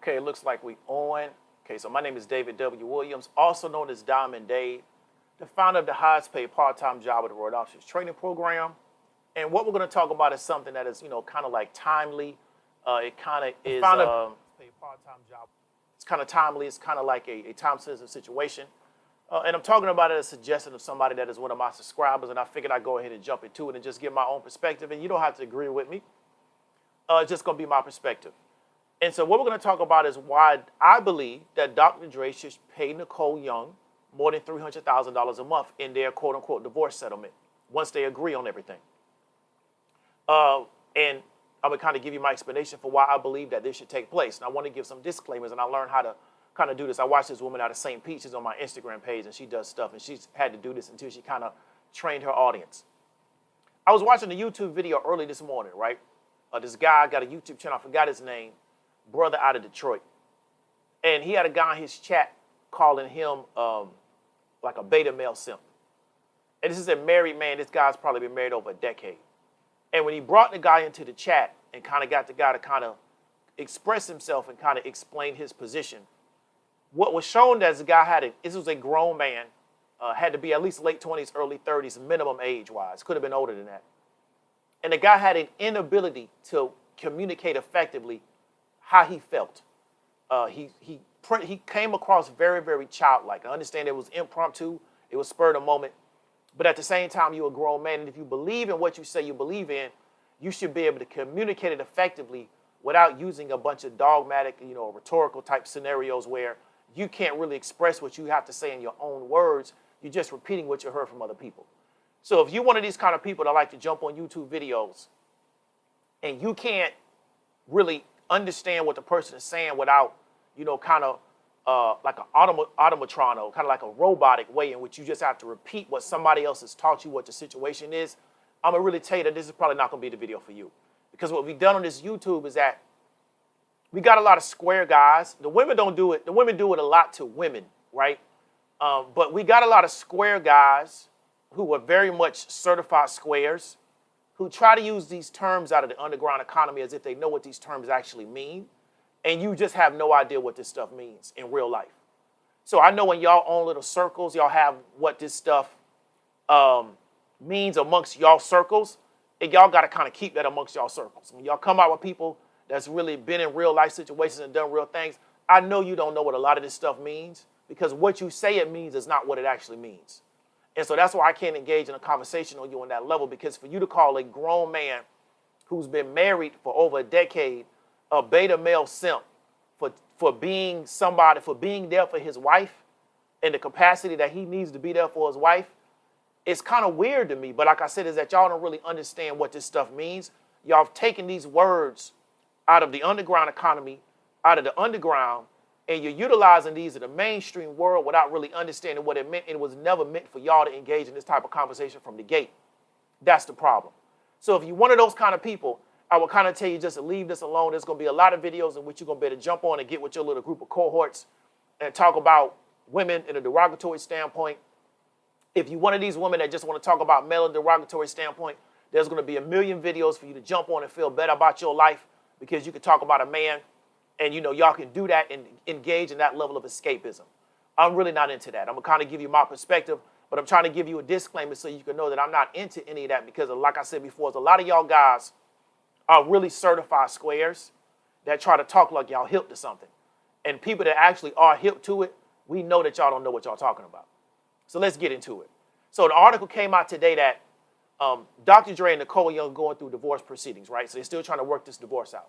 Okay, it looks like we on. Okay, so my name is David W. Williams, also known as Diamond Dave, the founder of the highest paid part-time job at the Royal Officers Training Program. And what we're going to talk about is something that is, kind of like timely. It kind of is paid part-time job. It's kind of timely. It's kind of like a time-sensitive situation. And I'm talking about it as a suggestion of somebody that is one of my subscribers, and I figured I'd go ahead and jump into it and just give my own perspective. And you don't have to agree with me. It's just going to be my perspective. And so what we're going to talk about is why I believe that Dr. Dre should pay Nicole Young more than $300,000 a month in their quote-unquote divorce settlement once they agree on everything. And I'm going to kind of give you my explanation for why I believe that this should take place. And I want to give some disclaimers, and I learned how to kind of do this. I watched this woman out of St. Pete. She's on my Instagram page, and she does stuff, and she's had to do this until she kind of trained her audience. I was watching a YouTube video early this morning, right? This guy got a YouTube channel. I forgot his name. Brother out of Detroit. And he had a guy in his chat calling him like a beta male simp. And this is a married man. This guy's probably been married over a decade. And when he brought the guy into the chat and kind of got the guy to kind of express himself and kind of explain his position, what was shown as the guy this was a grown man, had to be at least late 20s, early 30s, minimum age-wise. Could have been older than that. And the guy had an inability to communicate effectively how he felt. He came across very, very childlike. I understand it was impromptu. It was spur of the moment. But at the same time, you're a grown man. And if you believe in what you say you believe in, you should be able to communicate it effectively without using a bunch of dogmatic, rhetorical type scenarios where you can't really express what you have to say in your own words. You're just repeating what you heard from other people. So if you're one of these kind of people that like to jump on YouTube videos and you can't really understand what the person is saying without, kind of like an automatron or kind of like a robotic way in which you just have to repeat what somebody else has taught you what the situation is, I'm going to really tell you that this is probably not going to be the video for you. Because what we've done on this YouTube is that we got a lot of square guys. The women don't do it. The women do it a lot to women, right? But we got a lot of square guys who are very much certified squares, who try to use these terms out of the underground economy as if they know what these terms actually mean, and you just have no idea what this stuff means in real life. So I know in y'all own little circles, y'all have what this stuff means amongst y'all circles, and y'all got to kind of keep that amongst y'all circles. When y'all come out with people that's really been in real life situations and done real things, I know you don't know what a lot of this stuff means, because what you say it means is not what it actually means. And so that's why I can't engage in a conversation on you on that level, because for you to call a grown man who's been married for over a decade a beta male simp for being somebody, for being there for his wife in the capacity that he needs to be there for his wife, it's kind of weird to me. But like I said, is that y'all don't really understand what this stuff means. Y'all have taken these words out of the underground economy, out of the underground, and you're utilizing these in the mainstream world without really understanding what it meant. It was never meant for y'all to engage in this type of conversation from the gate. That's the problem. So if you're one of those kind of people, I would kind of tell you just to leave this alone. There's going to be a lot of videos in which you're going to be able to jump on and get with your little group of cohorts and talk about women in a derogatory standpoint. If you're one of these women that just want to talk about male in a derogatory standpoint, there's going to be a million videos for you to jump on and feel better about your life, because you can talk about a man and, y'all can do that and engage in that level of escapism. I'm really not into that. I'm going to kind of give you my perspective, but I'm trying to give you a disclaimer so you can know that I'm not into any of that, because like I said before, there's a lot of y'all guys are really certified squares that try to talk like y'all hip to something. And people that actually are hip to it, we know that y'all don't know what y'all talking about. So let's get into it. So the article came out today that Dr. Dre and Nicole Young are going through divorce proceedings, right? So they're still trying to work this divorce out.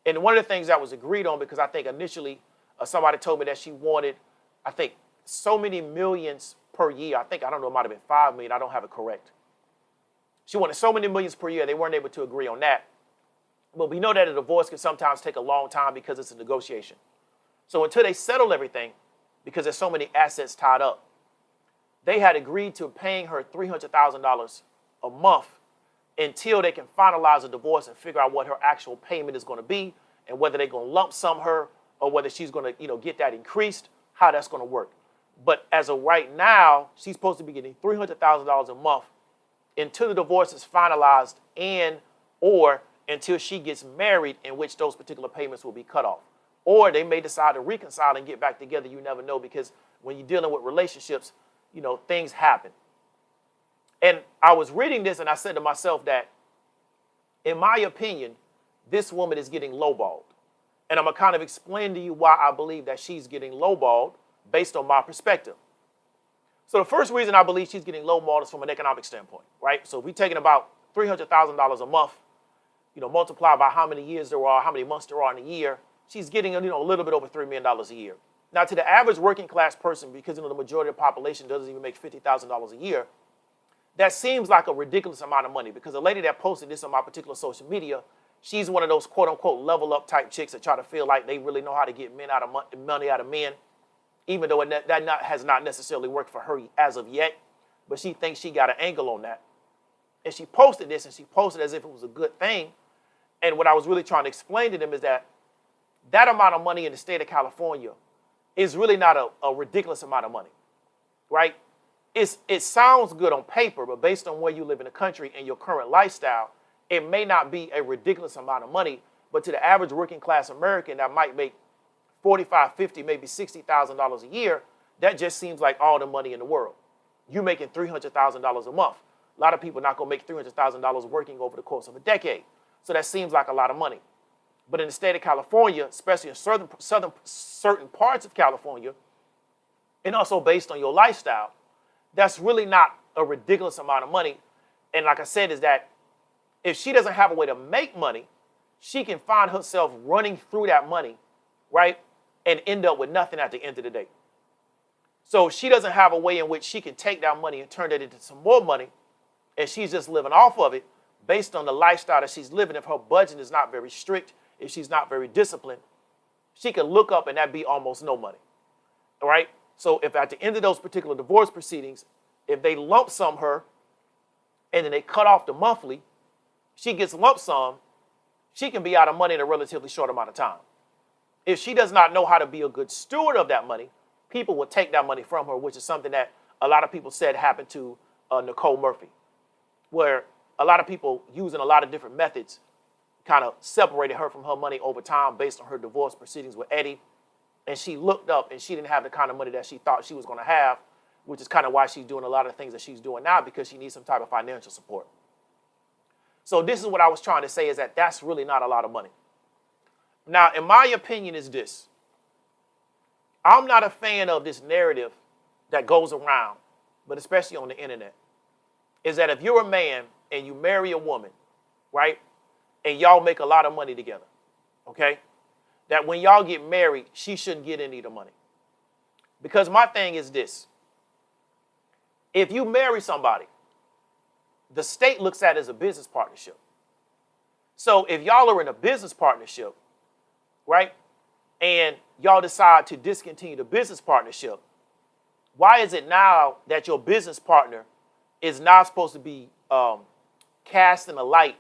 And one of the things that was agreed on, because I think initially somebody told me that she wanted, I think, so many millions per year. I don't know, it might have been 5 million. I don't have it correct. She wanted so many millions per year. They weren't able to agree on that. But we know that a divorce can sometimes take a long time because it's a negotiation. So until they settle everything, because there's so many assets tied up, they had agreed to paying her $300,000 a month until they can finalize a divorce and figure out what her actual payment is going to be, and whether they're going to lump sum her or whether she's going to, get that increased, how that's going to work. But as of right now, she's supposed to be getting $300,000 a month until the divorce is finalized or until she gets married, in which those particular payments will be cut off. or they may decide to reconcile and get back together. You never know, because when you're dealing with relationships, things happen. And I was reading this and I said to myself that, in my opinion, this woman is getting lowballed. And I'm going to kind of explain to you why I believe that she's getting lowballed based on my perspective. So the first reason I believe she's getting lowballed is from an economic standpoint, right? So if we're taking about $300,000 a month, multiply by how many years there are, how many months there are in a year, she's getting a little bit over $3 million a year. Now, to the average working class person, because the majority of the population doesn't even make $50,000 a year, that seems like a ridiculous amount of money, because the lady that posted this on my particular social media, she's one of those quote-unquote level up type chicks that try to feel like they really know how to get money out of men, even though has not necessarily worked for her as of yet, but she thinks she got an angle on that. And she posted this, and she posted as if it was a good thing. And what I was really trying to explain to them is that that amount of money in the state of California is really not a ridiculous amount of money, right? It sounds good on paper, but based on where you live in the country and your current lifestyle, it may not be a ridiculous amount of money, but to the average working class American that might make $45,000, $50,000, maybe $60,000 a year, that just seems like all the money in the world. You making $300,000 a month. A lot of people are not going to make $300,000 working over the course of a decade. So that seems like a lot of money. But in the state of California, especially in certain parts of California, and also based on your lifestyle, that's really not a ridiculous amount of money. And like I said, is that if she doesn't have a way to make money, she can find herself running through that money, right, and end up with nothing at the end of the day. So she doesn't have a way in which she can take that money and turn it into some more money, and she's just living off of it based on the lifestyle that she's living. If her budget is not very strict, if she's not very disciplined, she can look up and that be almost no money, all right? So if at the end of those particular divorce proceedings, if they lump sum her and then they cut off the monthly, she gets lump sum, she can be out of money in a relatively short amount of time. If she does not know how to be a good steward of that money, people will take that money from her, which is something that a lot of people said happened to Nicole Murphy, where a lot of people using a lot of different methods kind of separated her from her money over time based on her divorce proceedings with Eddie. And she looked up and she didn't have the kind of money that she thought she was going to have, which is kind of why she's doing a lot of things that she's doing now, because she needs some type of financial support. So this is what I was trying to say, is that that's really not a lot of money. Now, in my opinion, is this. I'm not a fan of this narrative that goes around, but especially on the internet, is that if you're a man and you marry a woman, right, and y'all make a lot of money together, okay, that when y'all get married, she shouldn't get any of the money. Because my thing is this. If you marry somebody, the state looks at it as a business partnership. So if y'all are in a business partnership, right, and y'all decide to discontinue the business partnership, why is it now that your business partner is now supposed to be cast in a light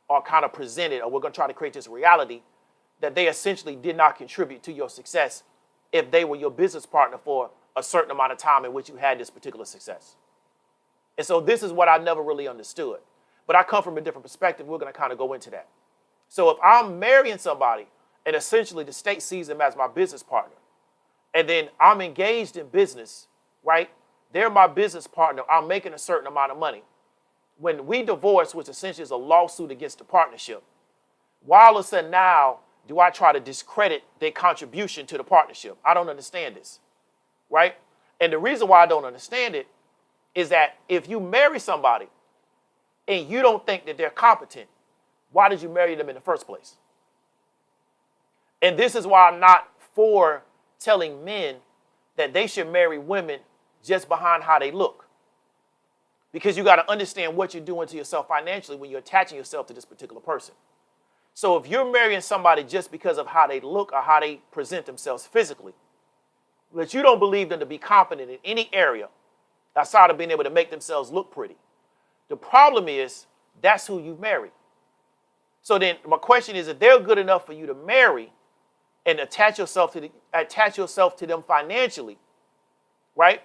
or kind of presented, or we're going to try to create this reality that they essentially did not contribute to your success if they were your business partner for a certain amount of time in which you had this particular success? And so this is what I never really understood. But I come from a different perspective. We're going to kind of go into that. So if I'm marrying somebody and essentially the state sees them as my business partner, and then I'm engaged in business, right? They're my business partner. I'm making a certain amount of money. When we divorce, which essentially is a lawsuit against the partnership, why all of a sudden now do I try to discredit their contribution to the partnership? I don't understand this, right? And the reason why I don't understand it is that if you marry somebody and you don't think that they're competent, why did you marry them in the first place? And this is why I'm not for telling men that they should marry women just behind how they look. Because you got to understand what you're doing to yourself financially when you're attaching yourself to this particular person. So if you're marrying somebody just because of how they look or how they present themselves physically, but you don't believe them to be competent in any area outside of being able to make themselves look pretty, the problem is that's who you marry. So then my question is, if they're good enough for you to marry and attach yourself to them financially, right?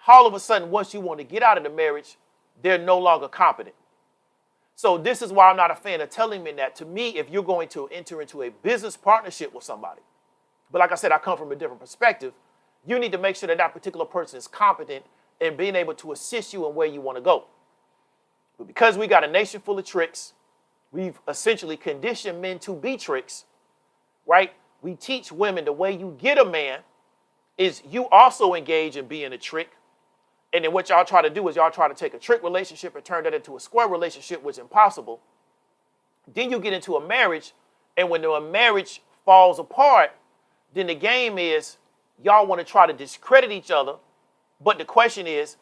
All of a sudden, once you want to get out of the marriage, they're no longer competent. So this is why I'm not a fan of telling men that. To me, if you're going to enter into a business partnership with somebody, But like I said, I come from a different perspective. You need to make sure that that particular person is competent in being able to assist you in where you want to go. But because we got a nation full of tricks, we've essentially conditioned men to be tricks, right? We teach women the way you get a man is you also engage in being a trick. And then what y'all try to do is y'all try to take a trick relationship and turn that into a square relationship, which is impossible. Then you get into a marriage, and when the marriage falls apart, then the game is y'all want to try to discredit each other. But the question is,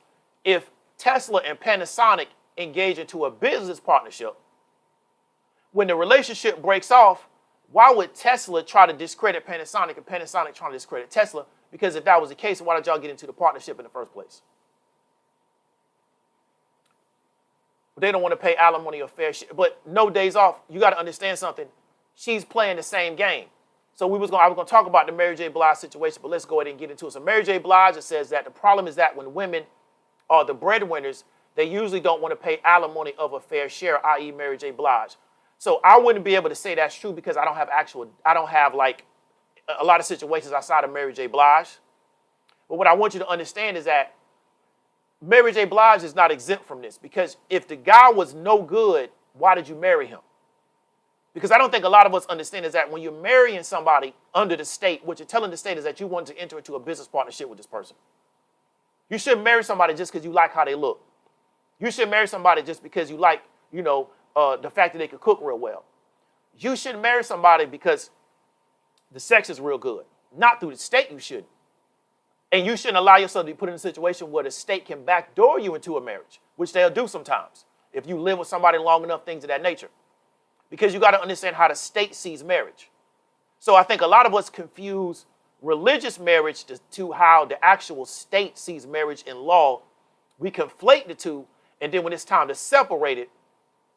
if Tesla and Panasonic engage into a business partnership, when the relationship breaks off, why would Tesla try to discredit Panasonic and Panasonic trying to discredit Tesla? Because if that was the case, why did y'all get into the partnership in the first place? They don't want to pay alimony or fair share, but no days off. You got to understand something. She's playing the same game. So I was going to talk about the Mary J. Blige situation, but let's go ahead and get into it. So Mary J. Blige, it says that the problem is that when women are the breadwinners, they usually don't want to pay alimony of a fair share, i.e. Mary J. Blige. So I wouldn't be able to say that's true because I don't have like a lot of situations outside of Mary J. Blige. But what I want you to understand is that Mary J. Blige is not exempt from this, because if the guy was no good, why did you marry him? Because I don't think a lot of us understand is that when you're marrying somebody under the state, what you're telling the state is that you want to enter into a business partnership with this person. You shouldn't marry somebody just because you like how they look. You shouldn't marry somebody just because you like, the fact that they could cook real well. You shouldn't marry somebody because the sex is real good. Not through the state, you shouldn't. And you shouldn't allow yourself to be put in a situation where the state can backdoor you into a marriage, which they'll do sometimes if you live with somebody long enough, things of that nature. Because you got to understand how the state sees marriage. So I think a lot of us confuse religious marriage to how the actual state sees marriage in law. We conflate the two, and then when it's time to separate it,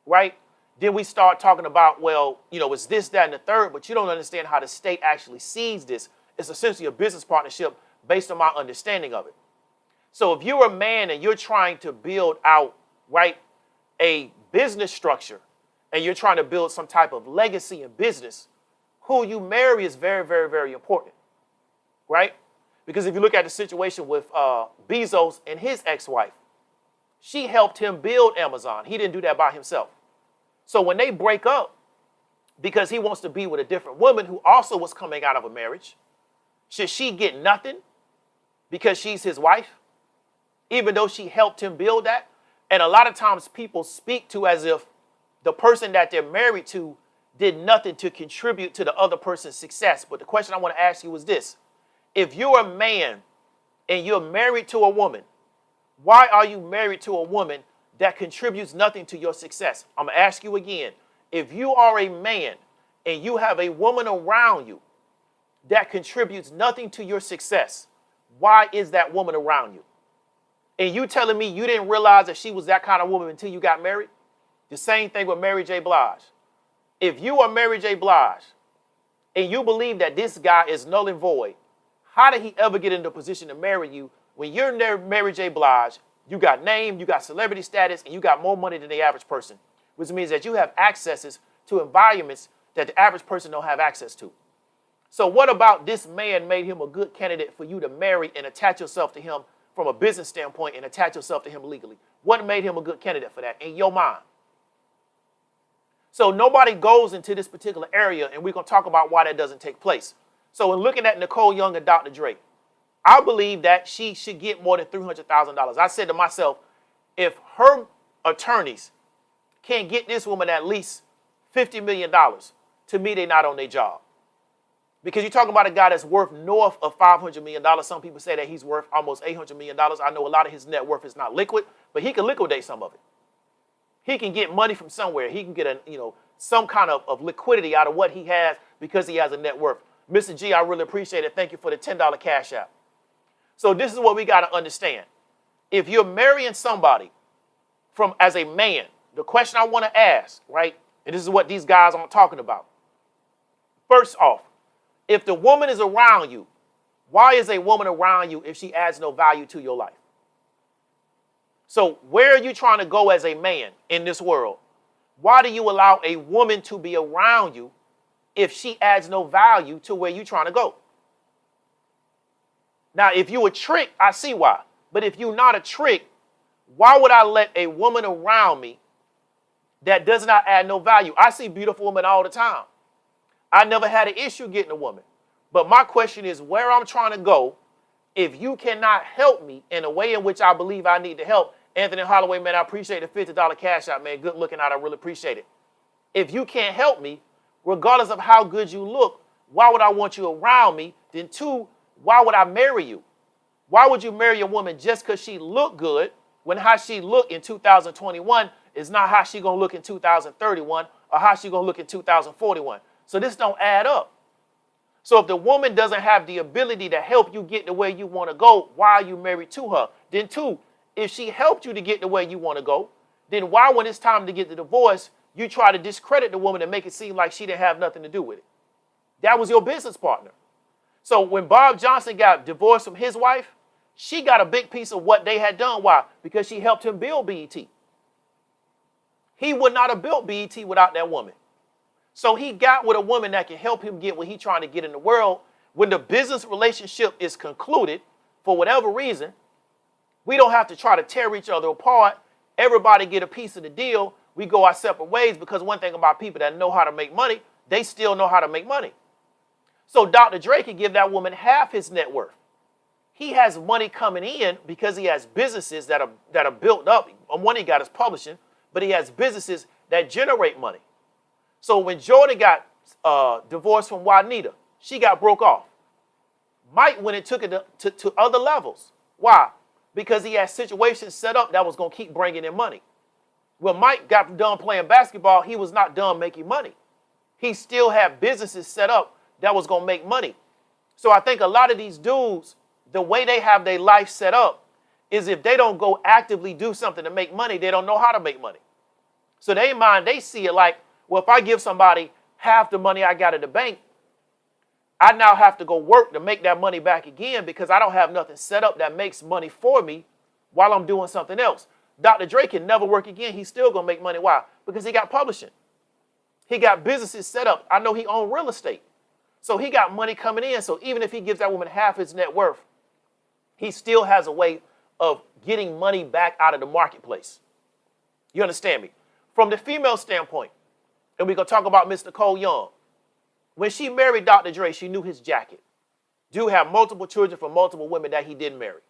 right, then we start talking about, well, it's this, that, and the third, but you don't understand how the state actually sees this. It's essentially a business partnership based on my understanding of it. So if you're a man and you're trying to build out, right, a business structure, and you're trying to build some type of legacy in business, who you marry is very, very, very important, right? Because if you look at the situation with Bezos and his ex-wife, she helped him build Amazon. He didn't do that by himself. So when they break up, because he wants to be with a different woman who also was coming out of a marriage, should she get nothing because she's his wife, even though she helped him build that? And a lot of times people speak to as if the person that they're married to did nothing to contribute to the other person's success. But the question I want to ask you is this. If you're a man and you're married to a woman, why are you married to a woman that contributes nothing to your success? I'm going to ask you again. If you are a man and you have a woman around you that contributes nothing to your success, why is that woman around you? And you telling me you didn't realize that she was that kind of woman until you got married? The same thing with Mary J. Blige. If you are Mary J. Blige and you believe that this guy is null and void, how did he ever get into a position to marry you when you're Mary J. Blige, you got name, you got celebrity status, and you got more money than the average person, which means that you have accesses to environments that the average person don't have access to. So what about this man made him a good candidate for you to marry and attach yourself to him from a business standpoint and attach yourself to him legally? What made him a good candidate for that in your mind? So nobody goes into this particular area, and we're going to talk about why that doesn't take place. So in looking at Nicole Young and Dr. Dre, I believe that she should get more than $300,000. I said to myself, if her attorneys can't get this woman at least $50 million, to me, they're not on their job. Because you're talking about a guy that's worth north of $500 million. Some people say that he's worth almost $800 million. I know a lot of his net worth is not liquid, but he can liquidate some of it. He can get money from somewhere. He can get some kind of liquidity out of what he has because he has a net worth. Mr. G, I really appreciate it. Thank you for the $10 cash app. So this is what we got to understand. If you're marrying somebody as a man, the question I want to ask, right, and this is what these guys aren't talking about. First off, if the woman is around you, why is a woman around you if she adds no value to your life? So where are you trying to go as a man in this world? Why do you allow a woman to be around you if she adds no value to where you're trying to go? Now, if you a trick, I see why. But if you're not a trick, why would I let a woman around me that does not add no value? I see beautiful women all the time. I never had an issue getting a woman. But my question is where I'm trying to go. If you cannot help me in a way in which I believe I need to help, Anthony Holloway, man, I appreciate the $50 cash out, man. Good looking out. I really appreciate it. If you can't help me, regardless of how good you look, why would I want you around me? Then two, why would I marry you? Why would you marry a woman just because she looked good when how she looked in 2021 is not how she going to look in 2031 or how she going to look in 2041? So this don't add up. So if the woman doesn't have the ability to help you get the way you want to go, why are you married to her? Then two, if she helped you to get the way you want to go, then why when it's time to get the divorce, you try to discredit the woman and make it seem like she didn't have nothing to do with it? That was your business partner. So when Bob Johnson got divorced from his wife, she got a big piece of what they had done. Why? Because she helped him build BET. He would not have built BET without that woman. So he got with a woman that can help him get what he's trying to get in the world. When the business relationship is concluded, for whatever reason, we don't have to try to tear each other apart. Everybody get a piece of the deal. We go our separate ways because one thing about people that know how to make money, they still know how to make money. So Dr. Dre can give that woman half his net worth. He has money coming in because he has businesses that are built up. One he got is publishing, but he has businesses that generate money. So when Jordan got divorced from Juanita, she got broke off. Mike went and took it to other levels. Why? Because he had situations set up that was going to keep bringing in money. When Mike got done playing basketball, he was not done making money. He still had businesses set up that was going to make money. So I think a lot of these dudes, the way they have their life set up is if they don't go actively do something to make money, they don't know how to make money. So they see it like, well, if I give somebody half the money I got at the bank, I now have to go work to make that money back again because I don't have nothing set up that makes money for me while I'm doing something else. Dr. Dre can never work again. He's still going to make money. Why? Because he got publishing. He got businesses set up. I know he owned real estate. So he got money coming in. So even if he gives that woman half his net worth, he still has a way of getting money back out of the marketplace. You understand me? From the female standpoint, and we're going to talk about Miss Nicole Young. When she married Dr. Dre, she knew his jacket. Dude had multiple children from multiple women that he didn't marry.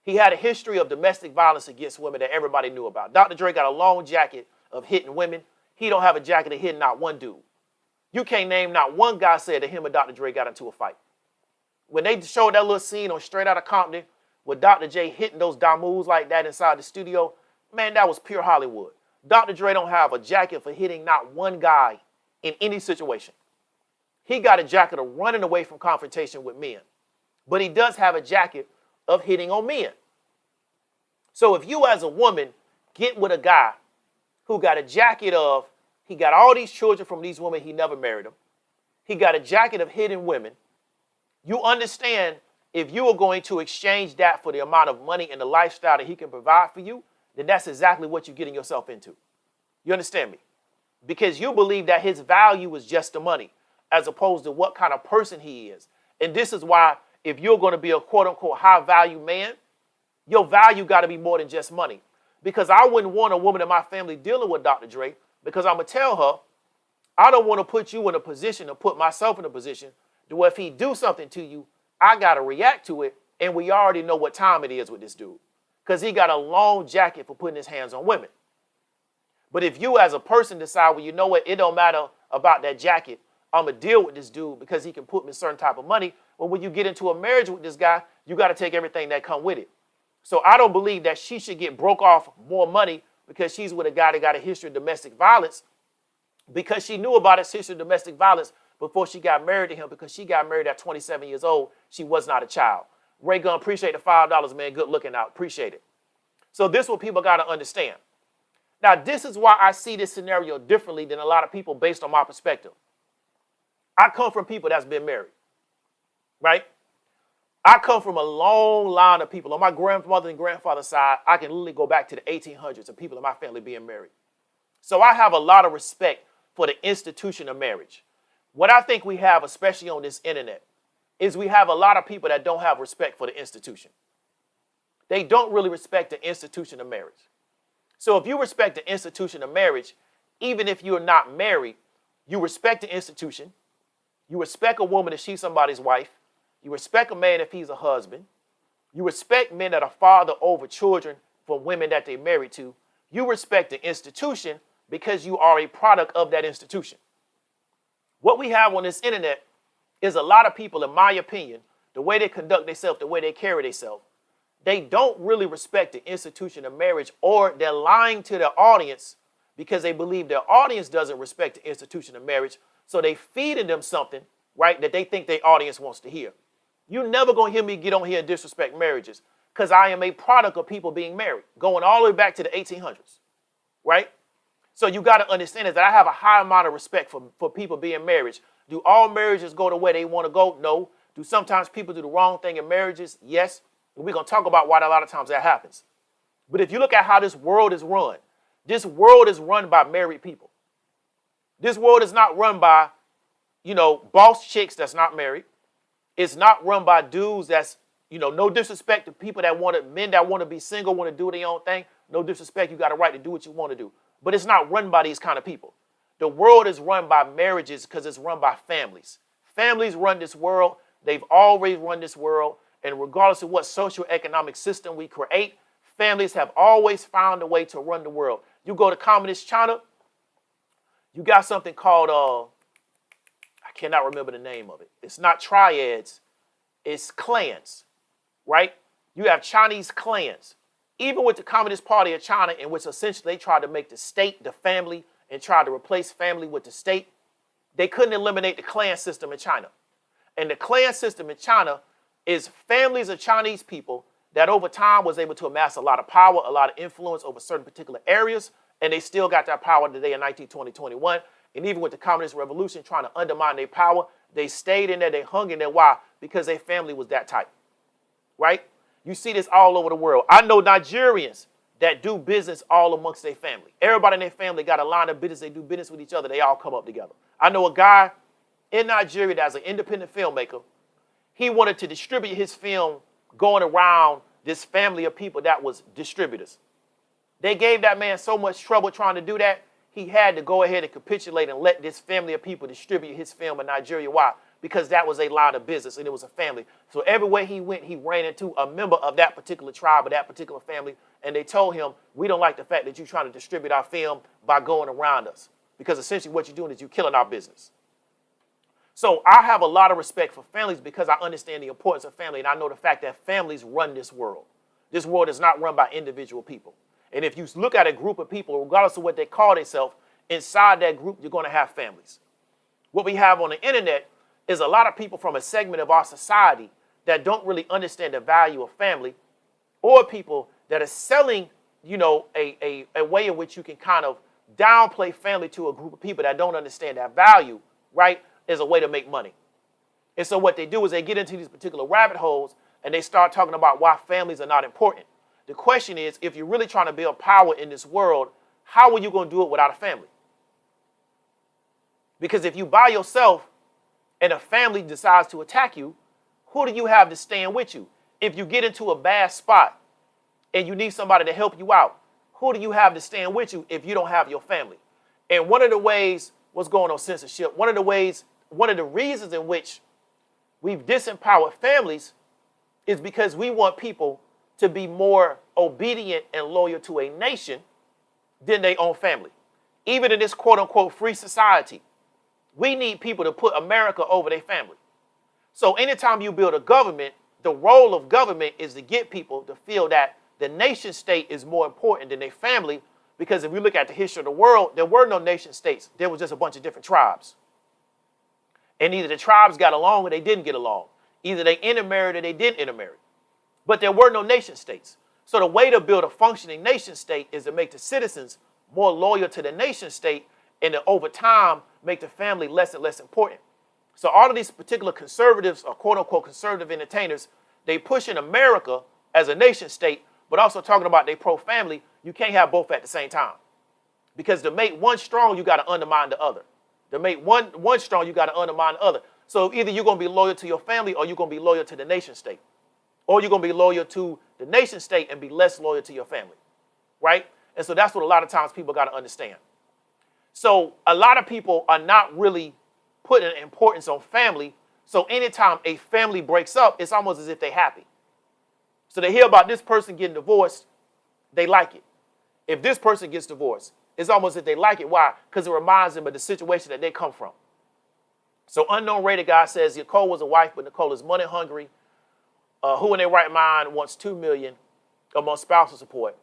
He had a history of domestic violence against women that everybody knew about. Dr. Dre got a long jacket of hitting women. He don't have a jacket of hitting not one dude. You can't name not one guy said that him and Dr. Dre got into a fight. When they showed that little scene on Straight Outta Compton with Dr. J hitting those damoos like that inside the studio, man, that was pure Hollywood. Dr. Dre don't have a jacket for hitting not one guy in any situation. He got a jacket of running away from confrontation with men. But he does have a jacket of hitting on men. So if you as a woman get with a guy who got a jacket of, he got all these children from these women, he never married them. He got a jacket of hitting women. You understand if you are going to exchange that for the amount of money and the lifestyle that he can provide for you, then that's exactly what you're getting yourself into. You understand me? Because you believe that his value is just the money as opposed to what kind of person he is. And this is why if you're going to be a quote-unquote high-value man, your value got to be more than just money. Because I wouldn't want a woman in my family dealing with Dr. Dre because I'm going to tell her, I don't want to put you in a position or put myself in a position to where if he do something to you, I got to react to it, and we already know what time it is with this dude. Because he got a long jacket for putting his hands on women. But if you as a person decide, well, you know what, it don't matter about that jacket, I'm going to deal with this dude because he can put me a certain type of money. Well, when you get into a marriage with this guy, you got to take everything that come with it. So I don't believe that she should get broke off more money because she's with a guy that got a history of domestic violence because she knew about his history of domestic violence before she got married to him because she got married at 27 years old. She was not a child. Ray Gunn, appreciate the $5, man. Good looking out. Appreciate it. So this is what people got to understand. Now, this is why I see this scenario differently than a lot of people based on my perspective. I come from people that's been married, right? I come from a long line of people. On my grandmother and grandfather's side, I can literally go back to the 1800s of people in my family being married. So I have a lot of respect for the institution of marriage. What I think we have, especially on this internet, is we have a lot of people that don't have respect for the institution. They don't really respect the institution of marriage. So if you respect the institution of marriage, even if you're not married, you respect the institution. You respect a woman if she's somebody's wife. You respect a man if he's a husband. You respect men that are father over children from women that they're married to. You respect the institution because you are a product of that institution. What we have on this internet is a lot of people, in my opinion, the way they conduct themselves, the way they carry themselves, they don't really respect the institution of marriage, or they're lying to their audience because they believe their audience doesn't respect the institution of marriage. So they feeding them something, right, that they think their audience wants to hear. You're never going to hear me get on here and disrespect marriages because I am a product of people being married, going all the way back to the 1800s, right? So you got to understand is that I have a high amount of respect for people being married. Do all marriages go the way they want to go? No. Do sometimes people do the wrong thing in marriages? Yes. And we're going to talk about why a lot of times that happens. But if you look at how this world is run by married people. This world is not run by, boss chicks that's not married. It's not run by dudes that's, no disrespect to people men that want to be single, want to do their own thing. No disrespect, you got a right to do what you want to do. But it's not run by these kind of people. The world is run by marriages because it's run by families. Families run this world. They've always run this world. And regardless of what social economic system we create, families have always found a way to run the world. You go to communist China, you got something called, I cannot remember the name of it. It's not triads, it's clans, right? You have Chinese clans. Even with the Communist Party of China, in which essentially they tried to make the state the family and tried to replace family with the state, they couldn't eliminate the clan system in China. And the clan system in China is families of Chinese people that over time was able to amass a lot of power, a lot of influence over certain particular areas, and they still got that power today in 1920-21. And even with the Communist Revolution trying to undermine their power, they stayed in there, they hung in there. Why? Because their family was that type, right? You see this all over the world. I know Nigerians that do business all amongst their family. Everybody in their family got a line of business. They do business with each other. They all come up together. I know a guy in Nigeria that's an independent filmmaker. He wanted to distribute his film going around this family of people that was distributors. They gave that man so much trouble trying to do that, he had to go ahead and capitulate and let this family of people distribute his film in Nigeria. Why? Because that was a line of business and it was a family. So everywhere he went, he ran into a member of that particular tribe or that particular family, and they told him, we don't like the fact that you're trying to distribute our film by going around us, because essentially what you're doing is you're killing our business. So I have a lot of respect for families because I understand the importance of family, and I know the fact that families run this world. This world is not run by individual people. And if you look at a group of people, regardless of what they call themselves, inside that group, you're going to have families. What we have on the internet is a lot of people from a segment of our society that don't really understand the value of family, or people that are selling, a way in which you can kind of downplay family to a group of people that don't understand that value, right, as a way to make money. And so what they do is they get into these particular rabbit holes and they start talking about why families are not important. The question is, if you're really trying to build power in this world, how are you going to do it without a family? Because if you by yourself and a family decides to attack you, who do you have to stand with you? If you get into a bad spot and you need somebody to help you out, who do you have to stand with you if you don't have your family? And one of the ways, what's going on censorship, one of the reasons in which we've disempowered families is because we want people to be more obedient and loyal to a nation than their own family. Even in this quote-unquote free society, we need people to put America over their family. So anytime you build a government, the role of government is to get people to feel that the nation state is more important than their family, because if you look at the history of the world, there were no nation states. There was just a bunch of different tribes. And either the tribes got along or they didn't get along. Either they intermarried or they didn't intermarry. But there were no nation states. So the way to build a functioning nation state is to make the citizens more loyal to the nation state, and to over time make the family less and less important. So all of these particular conservatives or quote unquote conservative entertainers, they push in America as a nation state, but also talking about they pro-family. You can't have both at the same time. Because to make one strong, you got to undermine the other. To make one strong, you got to undermine the other. So either you're going to be loyal to your family or you're going to be loyal to the nation state. Or you're going to be loyal to the nation state and be less loyal to your family, right? And so that's what a lot of times people got to understand. So a lot of people are not really putting importance on family. So anytime a family breaks up, it's almost as if they're happy. So they hear about this person getting divorced, they like it. If this person gets divorced, it's almost as if they like it. Why? Because it reminds them of the situation that they come from. So unknown rated guy says Nicole was a wife, but Nicole is money hungry. Who in their right mind wants $2 million a month spousal support?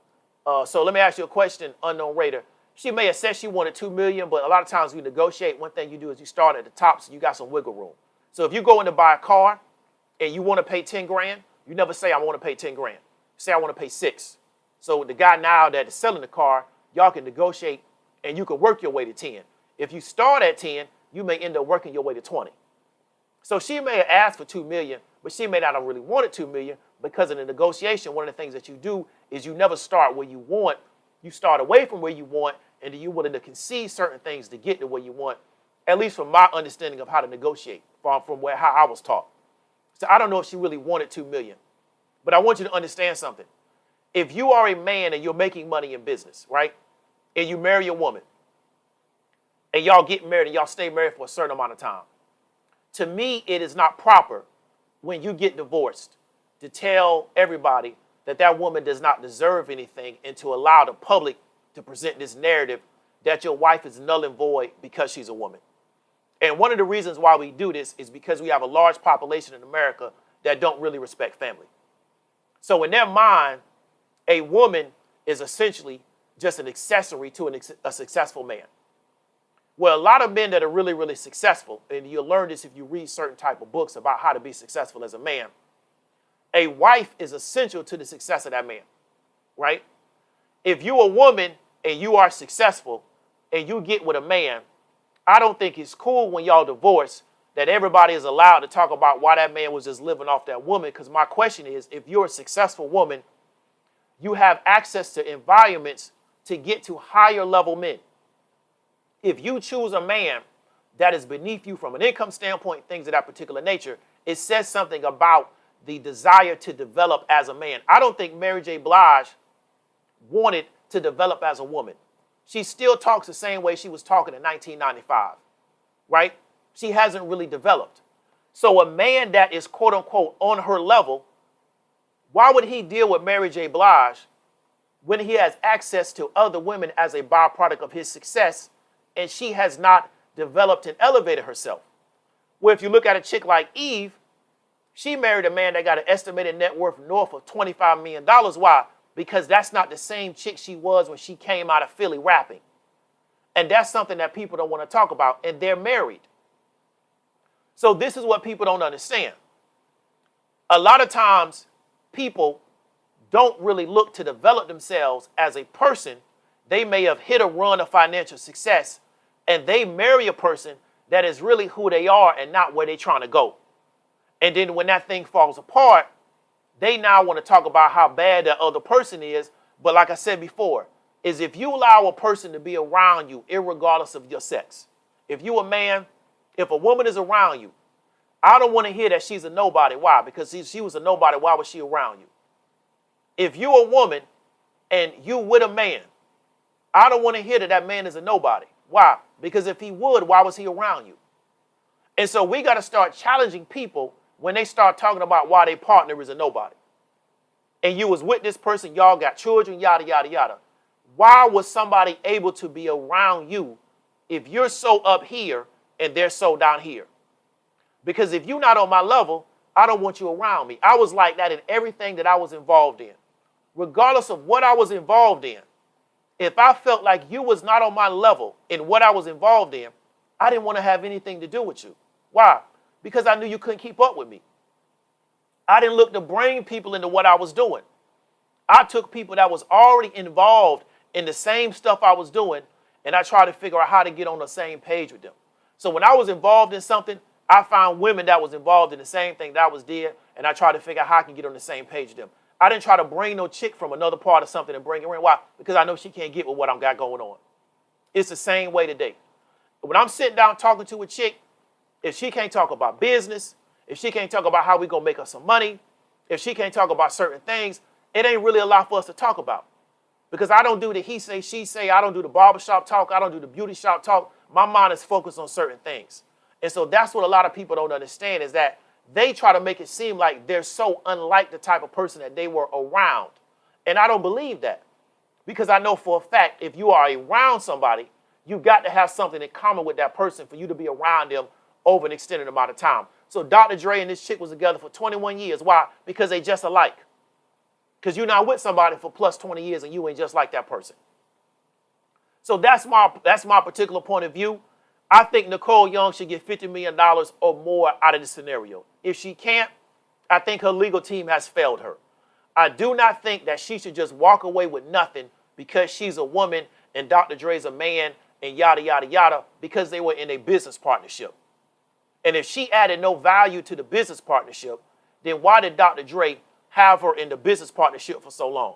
So let me ask you a question, unknown rater. She may have said she wanted $2 million, but a lot of times we negotiate. One thing you do is you start at the top, so you got some wiggle room. So if you go in to buy a car and you want to pay 10 grand, you never say I want to pay 10 grand. You say I want to pay 6. So the guy now that is selling the car, y'all can negotiate and you can work your way to 10. If you start at 10, you may end up working your way to 20. So she may have asked for $2 million, but she may not have really wanted $2 million because in the negotiation, one of the things that you do is you never start where you want. You start away from where you want, and then you're willing to concede certain things to get to where you want, at least from my understanding of how to negotiate, from how I was taught. So I don't know if she really wanted $2 million, but I want you to understand something. If you are a man and you're making money in business, right, and you marry a woman, and y'all get married and y'all stay married for a certain amount of time, to me, it is not proper when you get divorced to tell everybody that that woman does not deserve anything and to allow the public to present this narrative that your wife is null and void because she's a woman. And one of the reasons why we do this is because we have a large population in America that don't really respect family. So in their mind, a woman is essentially just an accessory to a successful man. Well, a lot of men that are really, really successful, and you'll learn this if you read certain type of books about how to be successful as a man, a wife is essential to the success of that man, right? If you're a woman and you are successful and you get with a man, I don't think it's cool when y'all divorce that everybody is allowed to talk about why that man was just living off that woman. Because my question is, if you're a successful woman, you have access to environments to get to higher level men. If you choose a man that is beneath you from an income standpoint, things of that particular nature, it says something about the desire to develop as a man. I don't think Mary J. Blige wanted to develop as a woman. She still talks the same way she was talking in 1995, right? She hasn't really developed. So a man that is quote unquote on her level, why would he deal with Mary J. Blige when he has access to other women as a byproduct of his success and she has not developed and elevated herself? Well, if you look at a chick like Eve, she married a man that got an estimated net worth north of $25 million. Why? Because that's not the same chick she was when she came out of Philly rapping. And that's something that people don't want to talk about, and they're married. So this is what people don't understand. A lot of times, people don't really look to develop themselves as a person. They may have hit a run of financial success, and they marry a person that is really who they are and not where they're trying to go. And then when that thing falls apart, they now want to talk about how bad that other person is. But like I said before, is if you allow a person to be around you, irregardless of your sex, if you a man, if a woman is around you, I don't want to hear that she's a nobody. Why? Because she was a nobody. Why was she around you? If you a woman and you with a man, I don't want to hear that that man is a nobody. Why? Because if he would, why was he around you? And so we got to start challenging people when they start talking about why their partner is a nobody. And you was with this person, y'all got children, yada, yada, yada. Why was somebody able to be around you if you're so up here and they're so down here? Because if you're not on my level, I don't want you around me. I was like that in everything that I was involved in. Regardless of what I was involved in, if I felt like you was not on my level in what I was involved in, I didn't want to have anything to do with you. Why? Because I knew you couldn't keep up with me. I didn't look to bring people into what I was doing. I took people that was already involved in the same stuff I was doing, and I tried to figure out how to get on the same page with them. So when I was involved in something, I found women that was involved in the same thing that I was doing, and I tried to figure out how I can get on the same page with them. I didn't try to bring no chick from another part of something and bring her in. Why? Because I know she can't get with what I've got going on. It's the same way today. When I'm sitting down talking to a chick, If she can't talk about business, if she can't talk about how we going to make us some money, if she can't talk about certain things, it ain't really a lot for us to talk about. Because I don't do the he say, she say, I don't do the barbershop talk, I don't do the beauty shop talk. My mind is focused on certain things. And so that's what a lot of people don't understand, is that they try to make it seem like they're so unlike the type of person that they were around. And I don't believe that. Because I know for a fact, if you are around somebody, you've got to have something in common with that person for you to be around them over an extended amount of time. So Dr. Dre and this chick was together for 21 years. Why? Because they just alike. Because you're not with somebody for plus 20 years and you ain't just like that person. So that's my particular point of view. I think Nicole Young should get $50 million or more out of this scenario. If she can't, I think her legal team has failed her. I do not think that she should just walk away with nothing because she's a woman and Dr. Dre's a man and yada, yada, yada, because they were in a business partnership. And if she added no value to the business partnership, then why did Dr. Dre have her in the business partnership for so long?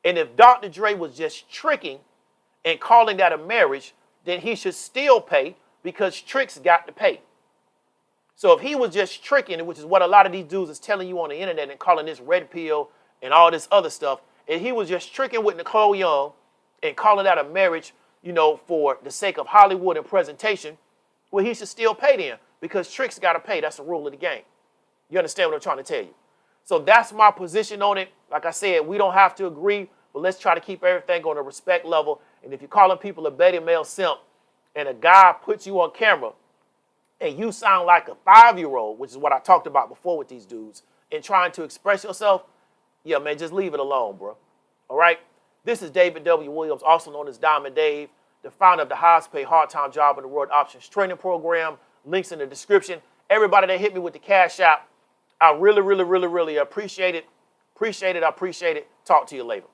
And if Dr. Dre was just tricking and calling that a marriage, then he should still pay because tricks got to pay. So if he was just tricking, which is what a lot of these dudes is telling you on the internet and calling this red pill and all this other stuff, and he was just tricking with Nicole Young and calling that a marriage, you know, for the sake of Hollywood and presentation, well, he should still pay then because tricks got to pay. That's the rule of the game. You understand what I'm trying to tell you? So that's my position on it. Like I said, we don't have to agree, but let's try to keep everything on a respect level. And if you're calling people a beta male simp and a guy puts you on camera and you sound like a 5-year-old, which is what I talked about before with these dudes, and trying to express yourself, yeah, man, just leave it alone, bro. All right? This is David W. Williams, also known as Diamond Dave, the founder of the highest paid hard-time job in the world options training program. Links in the description. Everybody that hit me with the Cash App, I really, really, really, really appreciate it. Appreciate it. I appreciate it. Talk to you later.